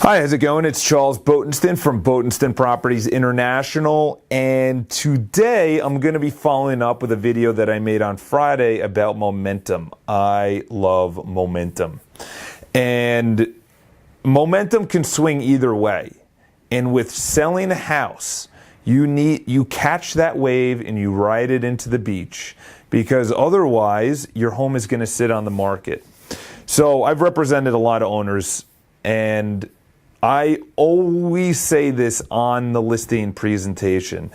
Hi, how's it going? It's Charles Botensten from Botensten Properties International, and today I'm going to be following up with a video that I made on Friday about momentum. I love momentum, and momentum can swing either way. And with selling a house, you catch that wave and you ride it into the beach, because otherwise your home is going to sit on the market. So I've represented a lot of owners, and I always say this on the listing presentation.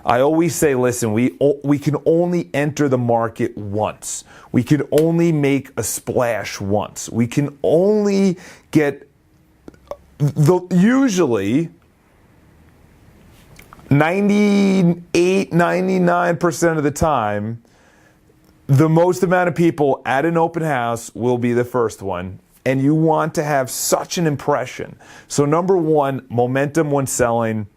I always say, listen, we can only enter the market once. We can only make a splash once. We can only get usually 98, 99% of the time, the most amount of people at an open house will be the first one. And you want to have such an impression. So number one, momentum when selling.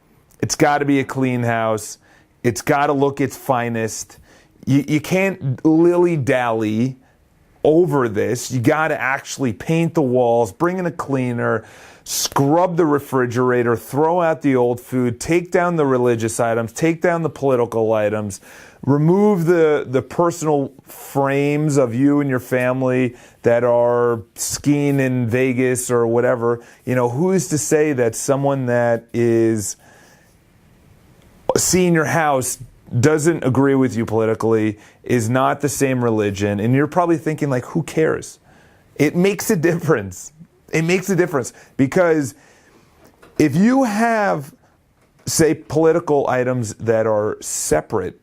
It's got to be a clean house. It's got to look its finest. You can't lily-dally over this. You got to actually paint the walls, bring in a cleaner, scrub the refrigerator, throw out the old food, take down the religious items, take down the political items, remove the personal frames of you and your family that are skiing in Vegas or whatever. You know, who's to say that someone that is seeing your house doesn't agree with you politically, is not the same religion, and you're probably thinking, like, who cares? It makes a difference. It makes a difference, because if you have, say, political items that are separate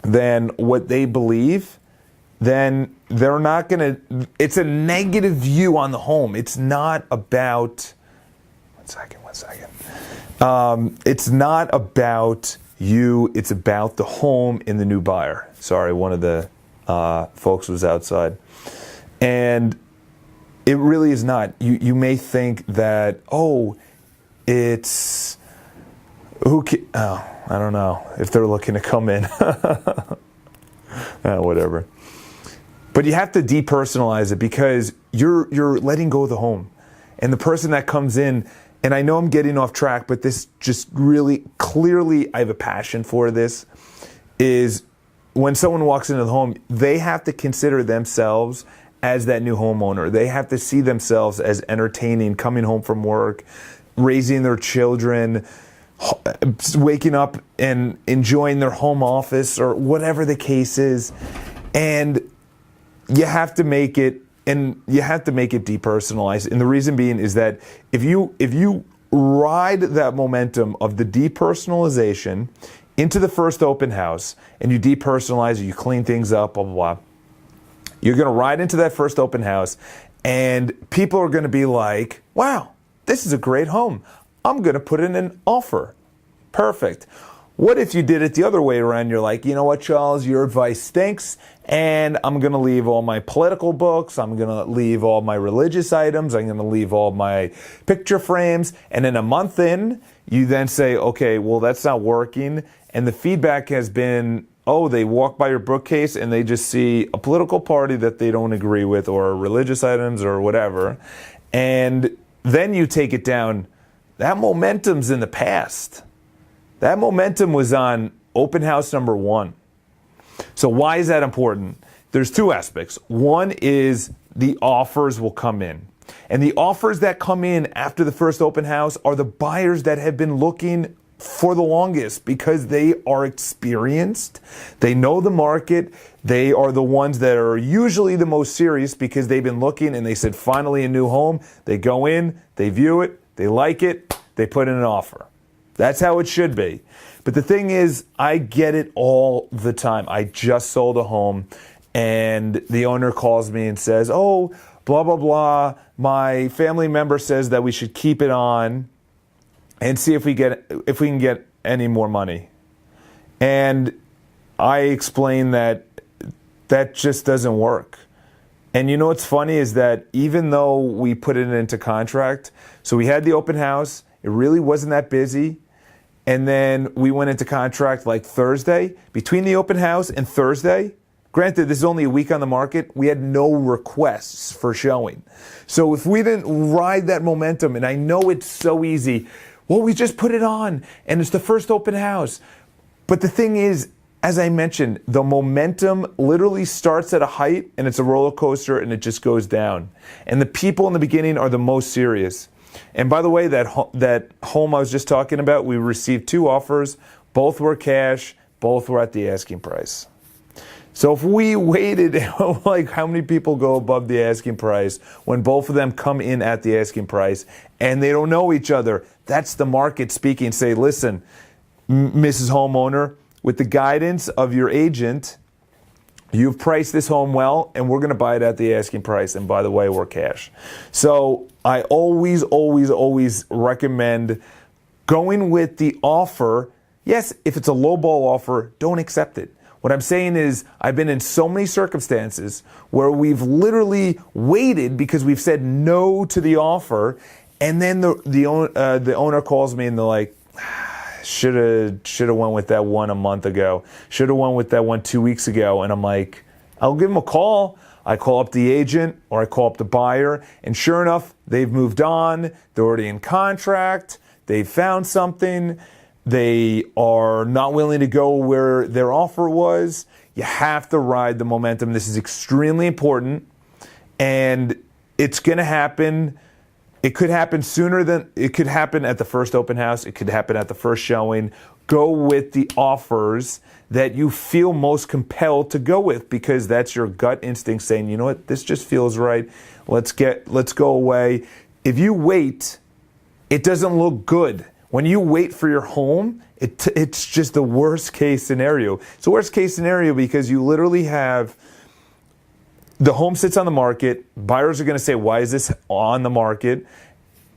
than what they believe, then they're not going to, it's a negative view on the home. It's not about, one second. It's not about you, it's about the home and the new buyer. Sorry, one of the folks was outside. And it really is not. You may think that, it's, I don't know if they're looking to come in. Whatever. But you have to depersonalize it, because you're letting go of the home. And the person that comes in, and I know I'm getting off track, but this just really clearly, I have a passion for this, is when someone walks into the home, they have to consider themselves as that new homeowner. They have to see themselves as entertaining, coming home from work, raising their children, waking up and enjoying their home office or whatever the case is. And you have to make it, depersonalized. And the reason being is that if you ride that momentum of the depersonalization into the first open house, and you depersonalize it, you clean things up, blah, blah, blah, you're going to ride into that first open house, and people are going to be like, wow, this is a great home. I'm going to put in an offer. Perfect. What if you did it the other way around? You're like, you know what, Charles, your advice stinks, and I'm going to leave all my political books, I'm going to leave all my religious items, I'm going to leave all my picture frames, and then a month in, you then say, okay, well, that's not working, and the feedback has been, they walk by your bookcase and they just see a political party that they don't agree with, or religious items or whatever, and then you take it down. That momentum's in the past. That momentum was on open house number one. So why is that important? There's two aspects. One is the offers will come in. And the offers that come in after the first open house are the buyers that have been looking for the longest, because they are experienced. They know the market. They are the ones that are usually the most serious, because they've been looking and they said, finally a new home. They go in, they view it, they like it, they put in an offer. That's how it should be. But the thing is, I get it all the time. I just sold a home, and the owner calls me and says, blah, blah, blah. My family member says that we should keep it on and see if we can get any more money. And I explain that just doesn't work. And you know what's funny is that even though we put it into contract, so we had the open house, it really wasn't that busy. And then we went into contract like Thursday. Between the open house and Thursday, Granted, this is only a week on the market. We had no requests for showing. So if we didn't ride that momentum, and I know it's so easy, well, we just put it on, and it's the first open house. But the thing is, as I mentioned, the momentum literally starts at a height, and it's a roller coaster, and it just goes down. And the people in the beginning are the most serious. And by the way, that home I was just talking about, we received 2 offers. Both were cash. Both were at the asking price. So if we waited, like how many people go above the asking price when both of them come in at the asking price and they don't know each other? That's the market speaking. Say, listen, Mrs. Homeowner, with the guidance of your agent, you've priced this home well, and we're going to buy it at the asking price. And by the way, we're cash. So I always, always, always recommend going with the offer. Yes, if it's a lowball offer, don't accept it. What I'm saying is I've been in so many circumstances where we've literally waited because we've said no to the offer, and then the owner calls me and they're like, should have went with that one a month ago. Should have went with that one 2 weeks ago. And I'm like, I'll give them a call. I call up the agent or I call up the buyer, and sure enough, they've moved on. They're already in contract. They found something. They are not willing to go where their offer was. You have to ride the momentum. This is extremely important, and it's going to happen. It could happen sooner than it could happen at the first open house. It could happen at the first showing. Go with the offers that you feel most compelled to go with, because that's your gut instinct saying, you know what, this just feels right. Let's go away. If you wait, it doesn't look good. When you wait for your home, it's just the worst case scenario. It's the worst case scenario because you literally have the home sits on the market. Buyers are going to say, why is this on the market?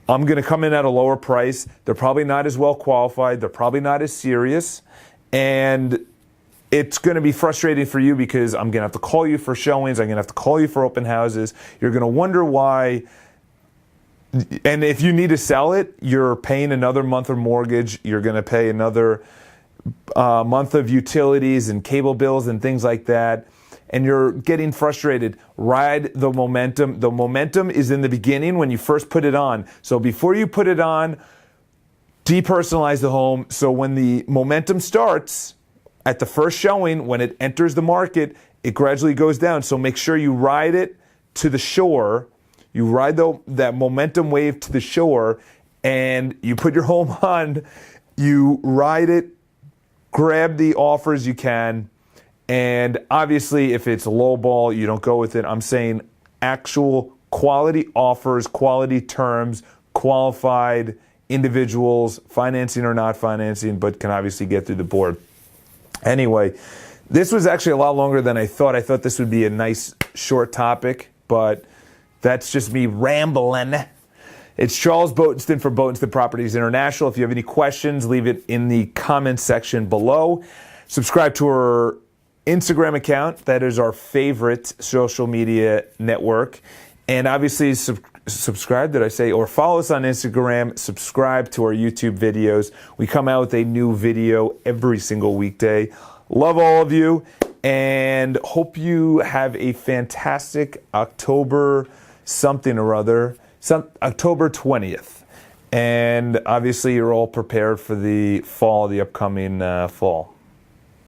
I'm going to come in at a lower price. They're probably not as well qualified. They're probably not as serious. And it's going to be frustrating for you because I'm going to have to call you for showings. I'm going to have to call you for open houses. You're going to wonder why. And if you need to sell it, you're paying another month of mortgage. You're going to pay another month of utilities and cable bills and things like that. And you're getting frustrated. Ride the momentum. The momentum is in the beginning when you first put it on. So before you put it on, depersonalize the home. So when the momentum starts at the first showing, when it enters the market, it gradually goes down. So make sure you ride it to the shore. You ride that momentum wave to the shore, and you put your home on. You ride it, grab the offers you can. And obviously, if it's low ball, you don't go with it. I'm saying actual quality offers, quality terms, qualified individuals, financing or not financing, but can obviously get through the board. Anyway, this was actually a lot longer than I thought. I thought this would be a nice short topic, but that's just me rambling. It's Charles Botensten for Botensten Properties International. If you have any questions, leave it in the comments section below. Subscribe to our Instagram account. That is our favorite social media network. And obviously subscribe, did I say? Or follow us on Instagram. Subscribe to our YouTube videos. We come out with a new video every single weekday. Love all of you, and hope you have a fantastic October something or other, October 20th. And obviously you're all prepared for the fall, the upcoming fall.